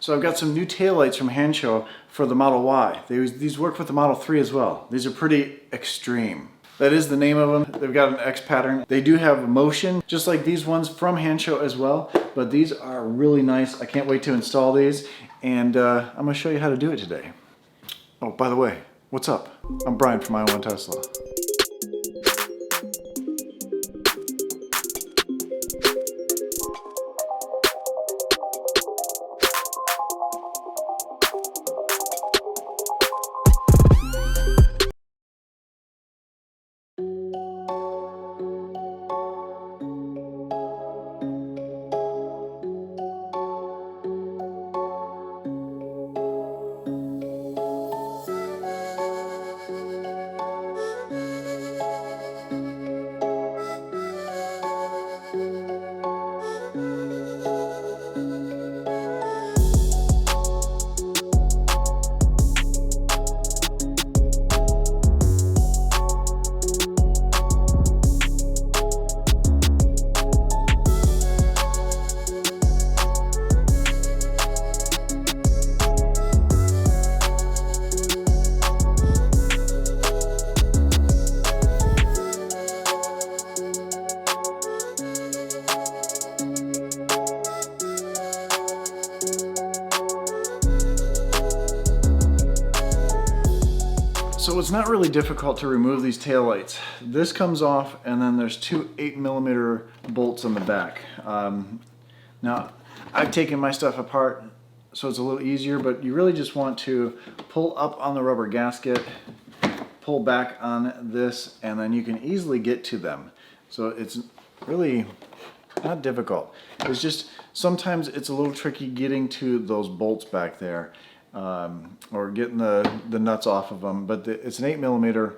So I've got some new taillights from Hansshow for the Model Y. These work with the Model 3 as well. These are pretty extreme. That is the name of them. They've got an X pattern. They do have motion, just like these ones from Hansshow as well, but these are really nice. I can't wait to install these, and I'm gonna show you how to do it today. Oh, by the way, what's up? I'm Brian from I Want Tesla. So it's not really difficult to remove these taillights. This comes off, and then there's two 8mm bolts on the back. Now, I've taken my stuff apart, so it's a little easier, but you really just want to pull up on the rubber gasket, pull back on this, and then you can easily get to them. So it's really not difficult. It's just sometimes it's a little tricky getting to those bolts back there. Or getting the nuts off of them, but it's an 8mm.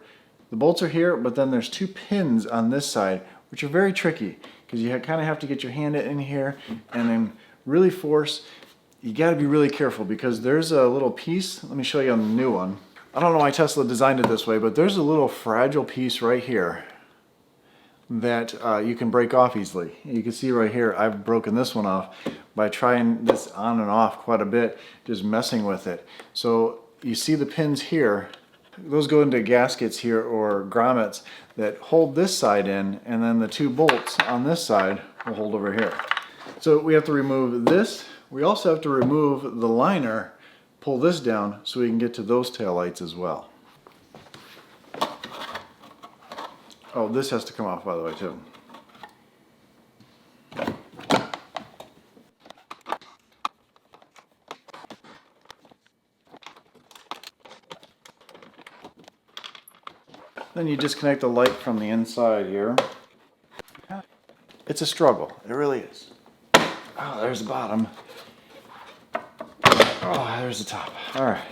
The bolts are here, but then there's two pins on this side, which are very tricky because you kind of have to get your hand in here and then really force. You got to be really careful because there's a little piece. Let me show you on the new one. I don't know why Tesla designed it this way, but there's a little fragile piece right here that you can break off easily. You can see right here, I've broken this one off by trying this on and off quite a bit, just messing with it. So you see the pins here, those go into gaskets here or grommets that hold this side in, and then the two bolts on this side will hold over here. So we have to remove this. We also have to remove the liner, pull this down so we can get to those taillights as well. Oh, this has to come off, by the way, too. Then you disconnect the light from the inside here. It's a struggle. It really is. Oh, there's the bottom. Oh, there's the top. All right.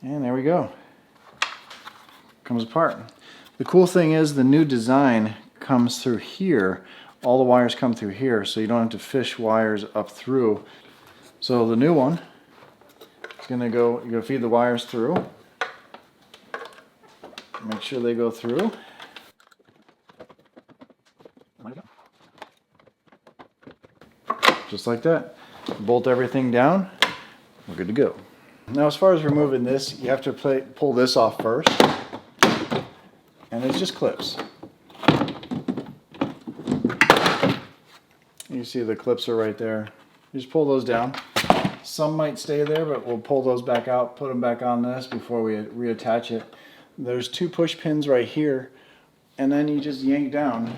And there we go. Comes apart. The cool thing is the new design comes through here. All the wires come through here, so you don't have to fish wires up through. So the new one is going to go, you're going to feed the wires through. Make sure they go through. Just like that. Bolt everything down. We're good to go. Now as far as removing this, you have to pull this off first. And it just clips. You see the clips are right there. You just pull those down. Some might stay there, but we'll pull those back out, put them back on this before we reattach it. There's two push pins right here, and then you just yank down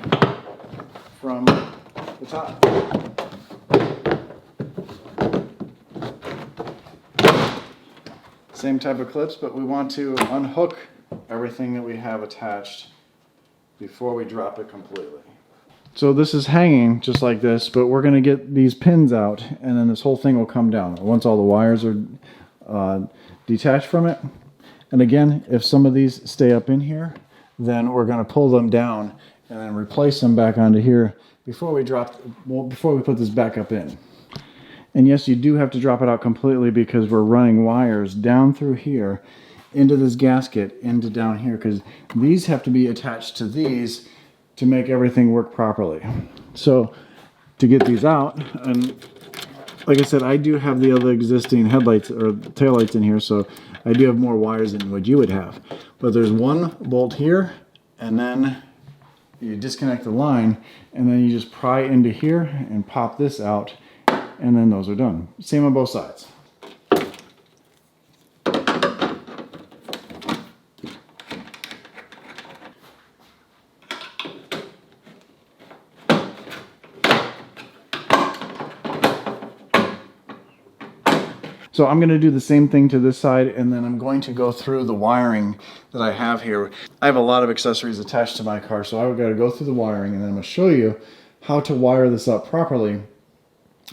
from the top. Same type of clips, but we want to unhook everything that we have attached before we drop it completely. So this is hanging just like this, but we're going to get these pins out, and then this whole thing will come down once all the wires are detached from it. And again, if some of these stay up in here, then we're going to pull them down and then replace them back onto here before we put this back up in. And yes, you do have to drop it out completely because we're running wires down through here into this gasket, into down here, because these have to be attached to these to make everything work properly. So to get these out, and like I said, I do have the other existing headlights or taillights in here, so I do have more wires than what you would have. But there's one bolt here, and then you disconnect the line, and then you just pry into here and pop this out, and then those are done. Same on both sides. So I'm going to do the same thing to this side, and then I'm going to go through the wiring that I have here. I have a lot of accessories attached to my car, so I've got to go through the wiring, and then I'm going to show you how to wire this up properly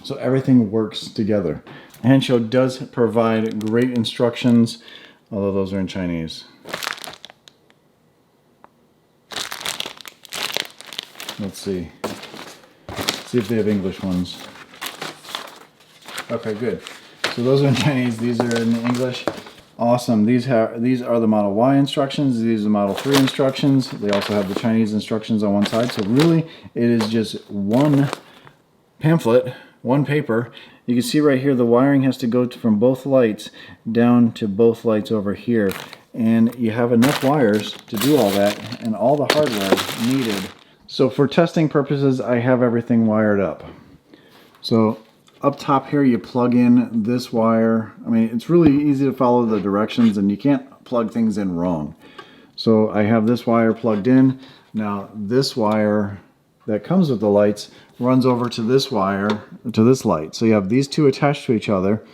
so everything works together. Hansshow does provide great instructions, although those are in Chinese. Let's see. See if they have English ones. Okay, good. So those are in Chinese, these are in English. Awesome. These are the Model Y instructions, these are the Model 3 instructions. They also have the Chinese instructions on one side. So really, it is just one pamphlet, one paper. You can see right here the wiring has to go from both lights down to both lights over here. And you have enough wires to do all that and all the hardware needed. So for testing purposes, I have everything wired up. So up top here, you plug in this wire. I mean, it's really easy to follow the directions, and you can't plug things in wrong. So I have this wire plugged in. Now this wire that comes with the lights runs over to this wire, to this light. So you have these two attached to each other,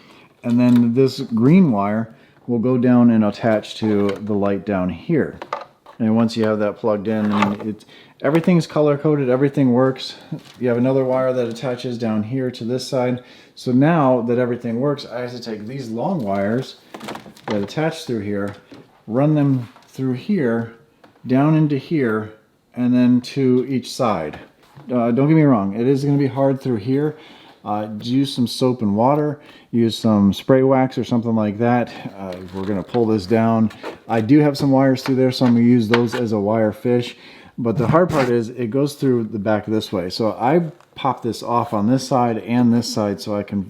and then this green wire will go down and attach to the light down here. And once you have that plugged in, everything's color coded, everything works. You have another wire that attaches down here to this side. So now that everything works, I have to take these long wires that attach through here, run them through here, down into here, and then to each side. Don't get me wrong, it is going to be hard through here. Use some soap and water, use some spray wax or something like that. We're going to pull this down. I do have some wires through there, so I'm going to use those as a wire fish. But the hard part is it goes through the back this way. So I pop this off on this side and this side so I can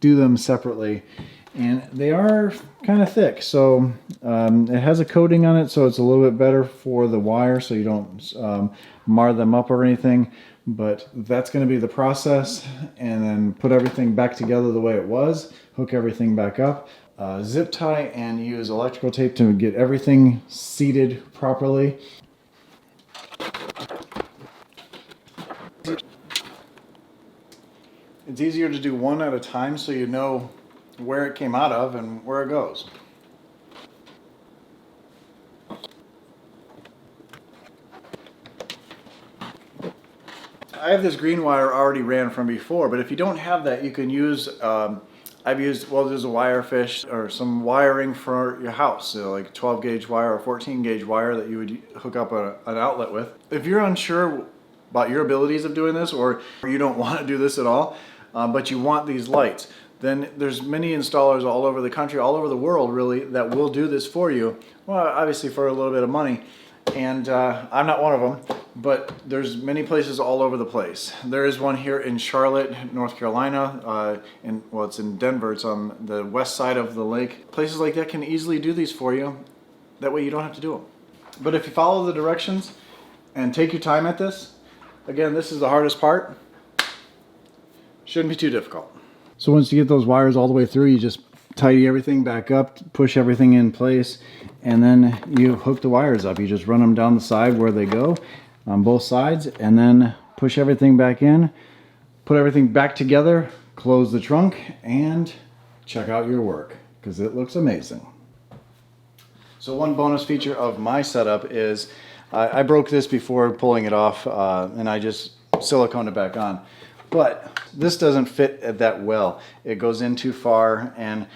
do them separately. And they are kind of thick. So it has a coating on it, so it's a little bit better for the wire so you don't mar them up or anything. But that's going to be the process, and then put everything back together the way it was, hook everything back up, zip tie, and use electrical tape to get everything seated properly. It's easier to do one at a time so you know where it came out of and where it goes. I have this green wire already ran from before, but if you don't have that, you can use, I've used, well, there's a wire fish or some wiring for your house, so like 12 gauge wire or 14 gauge wire that you would hook up an outlet with. If you're unsure about your abilities of doing this, or you don't want to do this at all, but you want these lights, then there's many installers all over the country, all over the world really, that will do this for you. Well, obviously for a little bit of money. And I'm not one of them, but there's many places all over the place. There is one here in Charlotte, North Carolina, well, it's in Denver, it's on the west side of the lake. Places like that can easily do these for you. That way you don't have to do them. But if you follow the directions and take your time at this, again, this is the hardest part. Shouldn't be too difficult. So once you get those wires all the way through, you just tidy everything back up, push everything in place, and then you hook the wires up. You just run them down the side where they go on both sides, and then push everything back in, put everything back together, close the trunk, and check out your work, because it looks amazing. So one bonus feature of my setup is I broke this before pulling it off, and I just siliconed it back on. But this doesn't fit that well. It goes in too far, and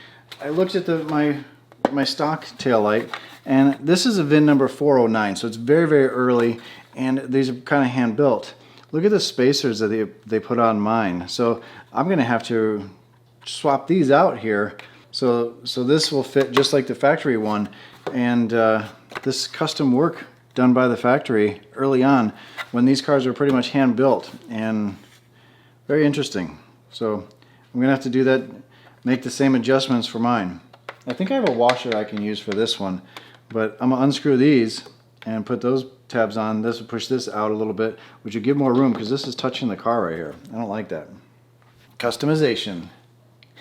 I looked at my stock tail light, and this is a VIN number 409, so it's very, very early, and these are kind of hand built. Look at the spacers that they put on mine. So I'm going to have to swap these out here so this will fit just like the factory one, and this custom work done by the factory early on when these cars were pretty much hand built, and very interesting. So I'm gonna have to do that, make the same adjustments for mine. I think I have a washer I can use for this one, but I'm gonna unscrew these and put those tabs on. This will push this out a little bit, which will give more room because this is touching the car right here. I don't like that. Customization.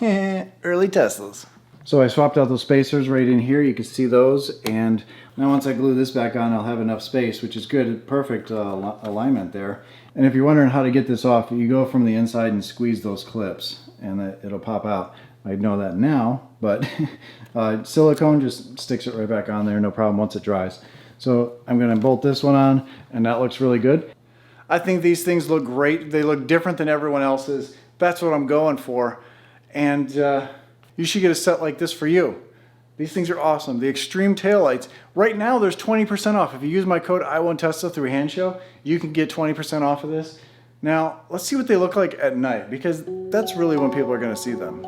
Early Teslas. So I swapped out those spacers right in here. You can see those, and now once I glue this back on, I'll have enough space, which is good. Perfect alignment there. And if you're wondering how to get this off, you go from the inside and squeeze those clips, and it'll pop out. I know that now, but silicone just sticks it right back on there, no problem once it dries. So I'm going to bolt this one on, and that looks really good. I think these things look great. They look different than everyone else's. That's what I'm going for. And you should get a set like this for you. These things are awesome. The X-Treme Tail Lights. Right now there's 20% off. If you use my code I1Tesla through Hansshow, you can get 20% off of this. Now, let's see what they look like at night, because that's really when people are going to see them.